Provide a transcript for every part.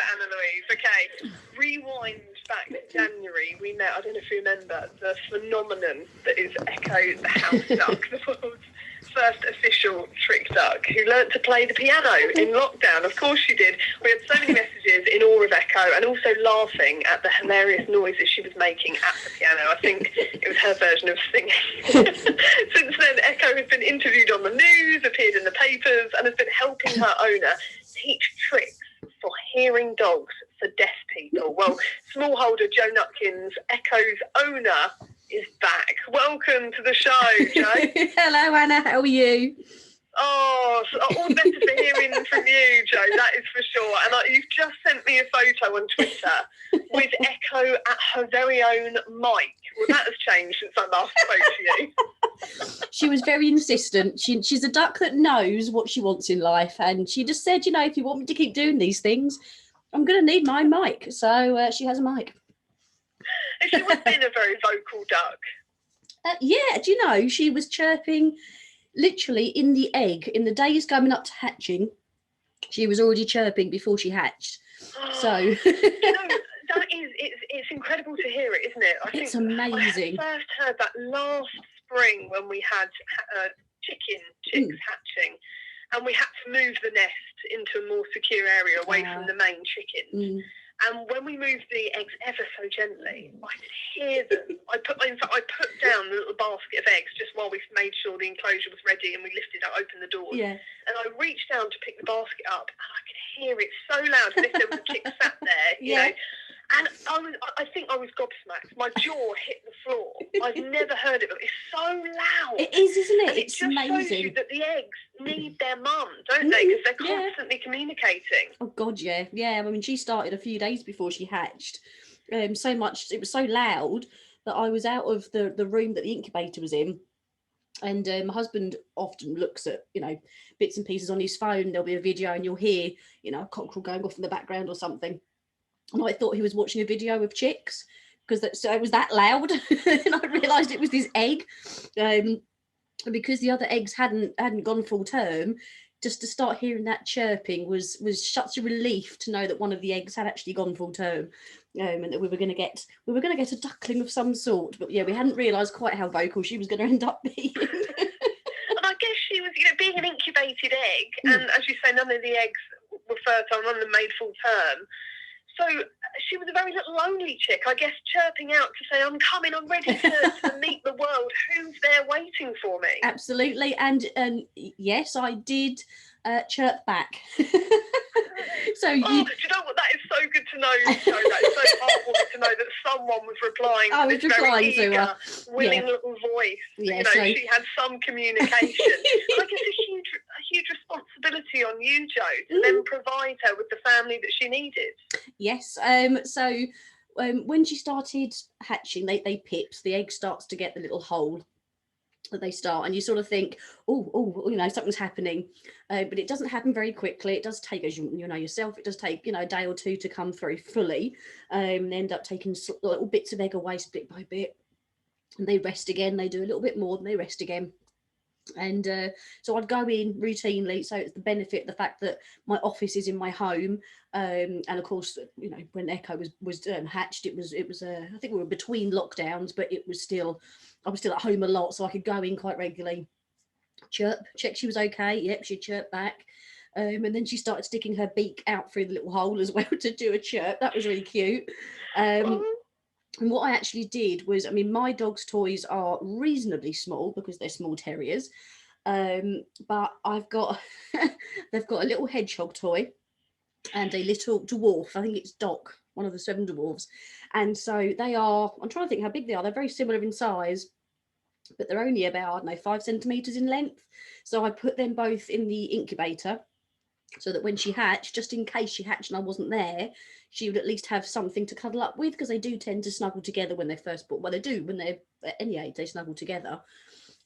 for Anna Louise. Okay, rewind back to January. We met, I don't know if you remember, the phenomenon that is Echo the house duck, the world's first official trick duck, who learnt to play the piano in lockdown. Of course she did. We had so many messages in awe of Echo, and also laughing at the hilarious noises she was making at the piano. I think it was her version of singing. Since then, Echo has been interviewed on the news, appeared in the papers, and has been helping her owner teach tricks for hearing dogs for deaf people. Well, smallholder Joe Nutkins, Echo's owner, is back. Welcome to the show, Joe. Hello, Anna. How are you? Oh, all the better for hearing from you, Joe, that is for sure. And you've just sent me a photo on Twitter with Echo at her very own mic. Well, that has changed since I last spoke to you. She was very insistent. She's a duck that knows what she wants in life. And she just said, you know, if you want me to keep doing these things, I'm going to need my mic. So she has a mic. Has she always been a very vocal duck? Yeah, do you know, she was chirping literally in the egg. In the days coming up to hatching, she was already chirping before she hatched. So you know, it's incredible to hear it, isn't it? It's amazing. I first heard that last spring when we had chicks hatching, and we had to move the nest into a more secure area away from the main chickens. And when we moved the eggs ever so gently, I could hear them. I put down the little basket of eggs just while we made sure the enclosure was ready, and we opened the doors. Yeah. And I reached down to pick the basket up, and I could hear it so loud, as if there was a chick sat there, you know. And I think I was gobsmacked. My jaw hit the floor. I've never heard it, but it's so loud. It is, isn't it? And it's just amazing. Shows you that the eggs need their mum, don't they? Because they're constantly communicating. Oh God, yeah. I mean, she started a few days before she hatched. So much, it was so loud that I was out of the room that the incubator was in. And my husband often looks at, you know, bits and pieces on his phone. There'll be a video and you'll hear, you know, a cockerel going off in the background or something. And I thought he was watching a video of chicks because it was that loud. And I realised it was this egg. Because the other eggs hadn't gone full term, just to start hearing that chirping was such a relief to know that one of the eggs had actually gone full term, and that we were going to get a duckling of some sort. But yeah, we hadn't realised quite how vocal she was going to end up being. And I guess she was, you know, being an incubated egg, and as you say, none of the eggs were fertile, none of them made full term. So she was a very little lonely chick, I guess, chirping out to say, I'm coming, I'm ready to meet the world. Who's there waiting for me? Absolutely. And yes, I did chirp back. So do you know what? That is so good to know, Joe. That is so heartwarming to know that someone was replying to this very eager, willing little voice. Yeah, you know, she had some communication. And I guess a huge responsibility on you, Joe, to then provide her with the family that she needed. Yes. So when she started hatching, they pips, the egg starts to get the little hole that they start, and you sort of think, oh, you know, something's happening, but it doesn't happen very quickly. It does take, as you know yourself, it does take, you know, a day or two to come through fully. They end up taking little bits of egg away, bit by bit, and they rest again. They do a little bit more, and they rest again. And so I'd go in routinely. So it's the benefit, the fact that my office is in my home, and of course, you know, when Echo was hatched, it was I think we were between lockdowns, but I was still at home a lot, so I could go in quite regularly, chirp, check she was okay. Yep, she'd chirp back, and then she started sticking her beak out through the little hole as well to do a chirp. That was really cute. And what I actually did was, I mean, my dog's toys are reasonably small because they're small terriers, but they've got a little hedgehog toy and a little dwarf. I think it's Doc, one of the 7 dwarves. And so they are, I'm trying to think how big they are. They're very similar in size, but they're only about, I don't know, 5 centimetres in length. So I put them both in the incubator so that when she hatched, just in case she hatched and I wasn't there, she would at least have something to cuddle up with, because they do tend to snuggle together when they're first born. Well, they do when they're at any age, they snuggle together.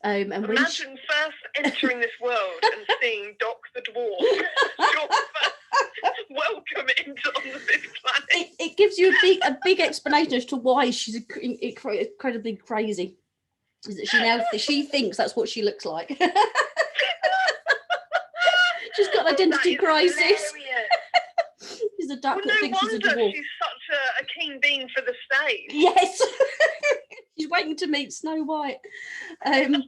And imagine first entering this world and seeing Doc the dwarf. Your first welcome onto this planet. It gives you a big explanation as to why she's incredibly crazy. Is that she thinks that's what she looks like. She's got an identity crisis. is a duck Well, that no thinks she's a wonder dwarf. she's such a keen bean for the stage. Yes. She's waiting to meet Snow White. And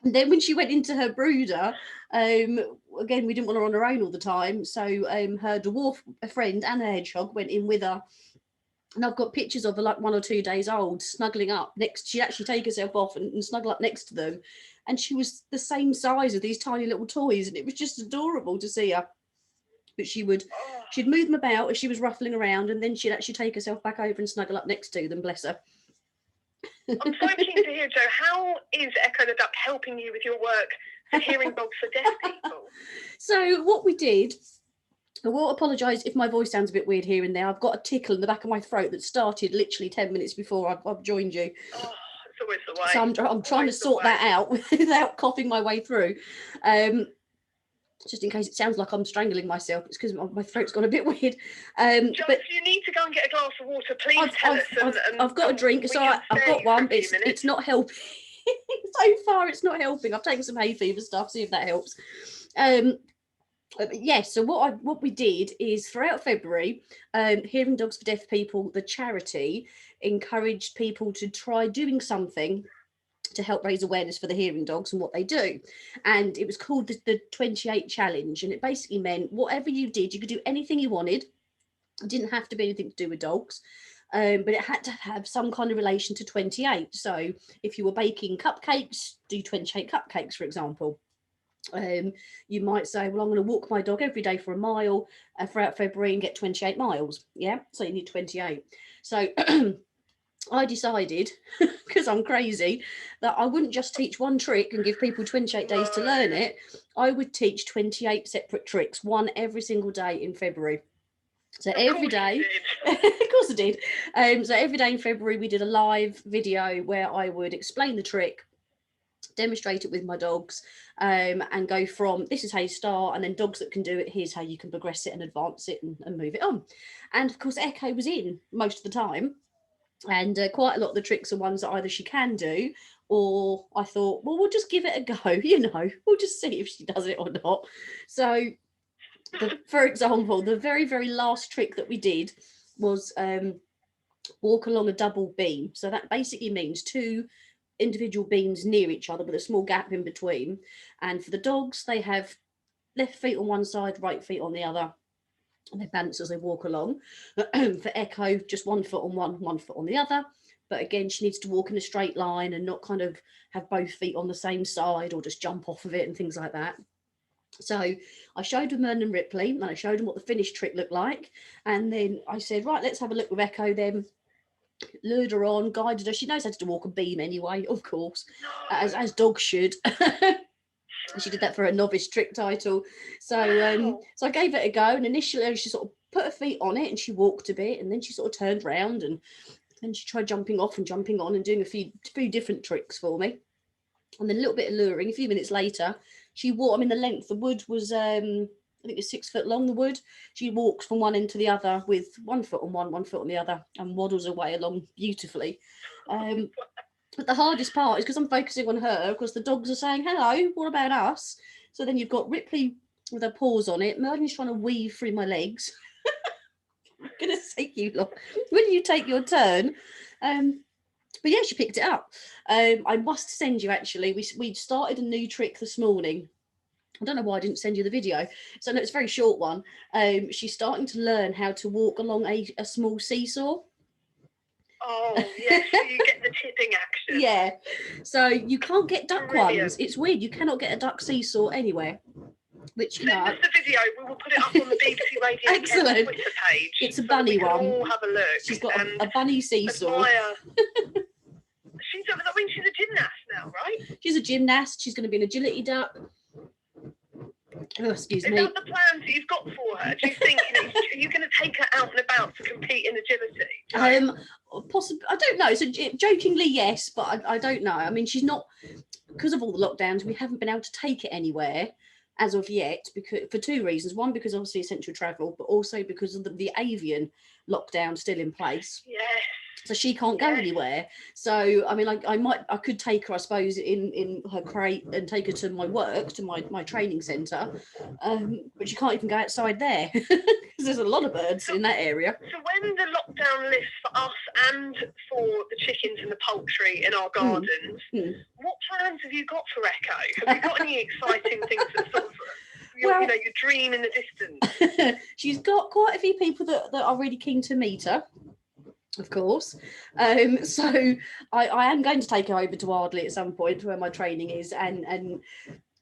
then when she went into her brooder, again, we didn't want her on her own all the time. So her dwarf friend, Anna Hedgehog, went in with her. And I've got pictures of her like 1 or 2 days old, snuggling up next. She'd actually take herself off and snuggle up next to them. And she was the same size of these tiny little toys. And it was just adorable to see her. But she'd move them about as she was ruffling around, and then she'd actually take herself back over and snuggle up next to them, bless her. I'm so keen to hear, Jo, how is Echo the Duck helping you with your work for hearing dogs for deaf people? So what we did, I will apologise if my voice sounds a bit weird here and there. I've got a tickle in the back of my throat that started literally 10 minutes before I've joined you. Oh, it's always the way. So I'm trying to sort that out without coughing my way through. Just in case it sounds like I'm strangling myself, it's because my throat's gone a bit weird. Jo, But if you need to go and get a glass of water, please tell us. I've got a drink, so I've got one. It's not helping. So far, it's not helping. I've taken some hay fever stuff, see if that helps. Yes, so what we did is throughout February, Hearing Dogs for Deaf People, the charity, encouraged people to try doing something to help raise awareness for the hearing dogs and what they do. And it was called the 28 Challenge. And it basically meant whatever you did, you could do anything you wanted. It didn't have to be anything to do with dogs. But it had to have some kind of relation to 28. So if you were baking cupcakes, do 28 cupcakes, for example. You might say, well, I'm going to walk my dog every day for a mile throughout February and get 28 miles. Yeah, so you need 28. So I decided, because I'm crazy, that I wouldn't just teach one trick and give people 28 days to learn it. I would teach 28 separate tricks, one every single day in February. So every day, of course I did. So every day in February, we did a live video where I would explain the trick, demonstrate it with my dogs, and go from this is how you start, and then dogs that can do it, here's how you can progress it and advance it and move it on. And of course, Echo was in most of the time. And quite a lot of the tricks are ones that either she can do, or I thought, well, we'll just give it a go, we'll just see if she does it or not. So, for example, the very, very last trick that we did was walk along a double beam. So that basically means two individual beams near each other with a small gap in between. And for the dogs, they have left feet on one side, right feet on the other. And they balance as they walk along. For Echo, just 1 foot on one foot on the other. But again, she needs to walk in a straight line and not kind of have both feet on the same side or just jump off of it and things like that. So I showed them Merlin and Ripley, and I showed them what the finished trick looked like. And then I said, right, let's have a look with Echo then. Lured her on, guided her. She knows how to walk a beam anyway, of course, as dogs should. She did that for a novice trick title. So so I gave it a go, and initially she sort of put her feet on it and she walked a bit, and then she sort of turned round and then she tried jumping off and jumping on and doing a few different tricks for me. And then a little bit of luring. A few minutes later, she walked. I mean, the length, the wood was I think it's 6 foot long, the wood. She walks from one end to the other with 1 foot on one foot on the other, and waddles her way along beautifully. But the hardest part is because I'm focusing on her, of course, the dogs are saying, hello, what about us? So then you've got Ripley with her paws on it. Merlin's trying to weave through my legs. I'm going to say you lot, when you take your turn. But yeah, she picked it up. I must send you, actually, we started a new trick this morning. I don't know why I didn't send you the video. So no, it's a very short one. She's starting to learn how to walk along a small seesaw. Oh, yes, you get the tipping action. Yeah. So you can't get duck Brilliant. ones. It's weird. You cannot get a duck seesaw anywhere. Which, Send us the video. We will put it up on the BBC Radio Excellent. Twitter page. It's a bunny one. All have a look. She's got a bunny seesaw. She's a gymnast now, right? She's a gymnast. She's going to be an agility duck. Oh, excuse me. Is that the plans that you've got for her? Do you think are you going to take her out and about to compete in agility? Possibly, I don't know. So jokingly, yes, but I don't know. I mean, she's not, because of all the lockdowns, we haven't been able to take it anywhere as of yet, because for two reasons. One, because obviously essential travel, but also because of the avian lockdown still in place. Yes. so she can't go Yes. anywhere. So I mean, I could take her, I suppose, in her crate and take her to my work, to my training centre, but she can't even go outside there because there's a lot of birds in that area. So when the lockdown lifts for us and for the chickens and the poultry in our gardens, what plans have you got for Echo? Have you got any exciting things that sort of, your dream in the distance? She's got quite a few people that are really keen to meet her, of course. So I am going to take her over to Ardley at some point, where my training is, and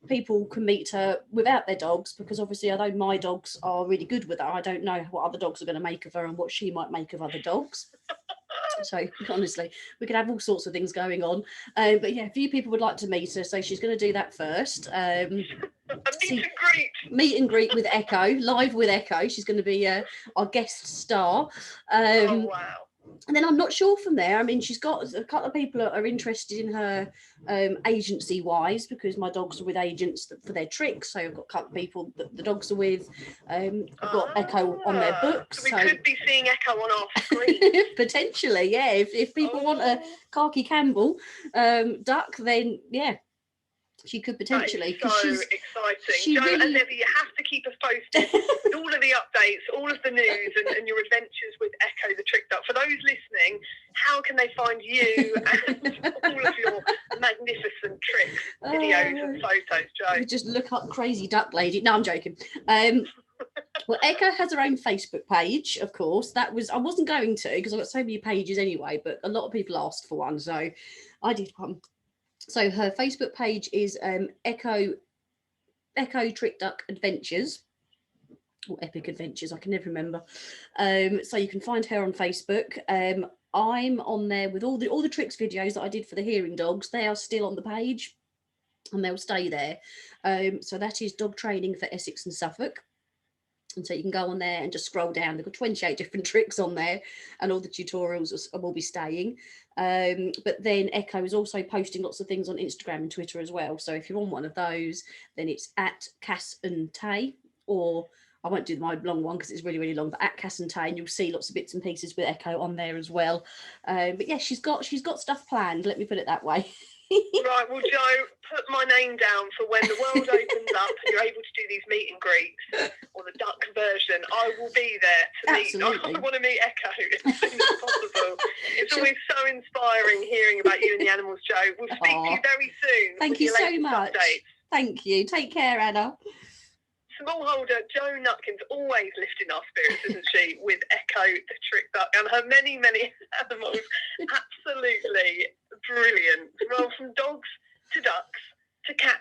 people can meet her without their dogs, because obviously, although my dogs are really good with her, I don't know what other dogs are going to make of her and what she might make of other dogs. So honestly, we could have all sorts of things going on. But yeah, a few people would like to meet her, so she's going to do that first. A meet and greet with Echo, live with Echo. She's going to be our guest star. Oh, wow. And then I'm not sure from there. I mean, she's got a couple of people that are interested in her agency wise, because my dogs are with agents for their tricks. So I've got a couple of people that the dogs are with. I've got Echo on their books. So we could be seeing Echo on our screen. Potentially, yeah. If people want a Khaki Campbell duck, then yeah, she could potentially. That is so exciting. Jo, really... as ever, you have to keep us posted with all of the updates, all of the news, and your adventures with Echo the Trick Duck. For those listening, how can they find you and all of your magnificent tricks, videos and photos, Jo? Just look up Crazy Duck Lady. No, I'm joking. Well, Echo has her own Facebook page, of course. I wasn't going to, because I've got so many pages anyway, but a lot of people asked for one, so I did one. So her Facebook page is Echo Trick Duck Adventures, or Epic Adventures, I can never remember. So you can find her on Facebook. I'm on there with all the tricks videos that I did for the hearing dogs. They are still on the page, and they'll stay there. So that is dog training for Essex and Suffolk. And so you can go on there and just scroll down. They've got 28 different tricks on there, and all the tutorials will be staying. But then Echo is also posting lots of things on Instagram and Twitter as well. So if you're on one of those, then it's at Cass and Tay, or I won't do my long one because it's really, really long, but at Cass and Tay, and you'll see lots of bits and pieces with Echo on there as well. But yeah, she's got stuff planned. Let me put it that way. Right, well, Jo, put my name down for when the world opens up and you're able to do these meet and greets, or the duck version. I will be there to Absolutely. meet. I want to meet Echo as soon as possible. It's always so inspiring hearing about you and the animals, Jo. We'll speak to you very soon. Thank you so much. Updates. Thank you. Take care, Anna. Smallholder Jo Nutkins, always lifting our spirits, isn't she, with Echo the Trick Duck and her many, many animals. Absolutely brilliant. Well, from dogs to ducks to cats.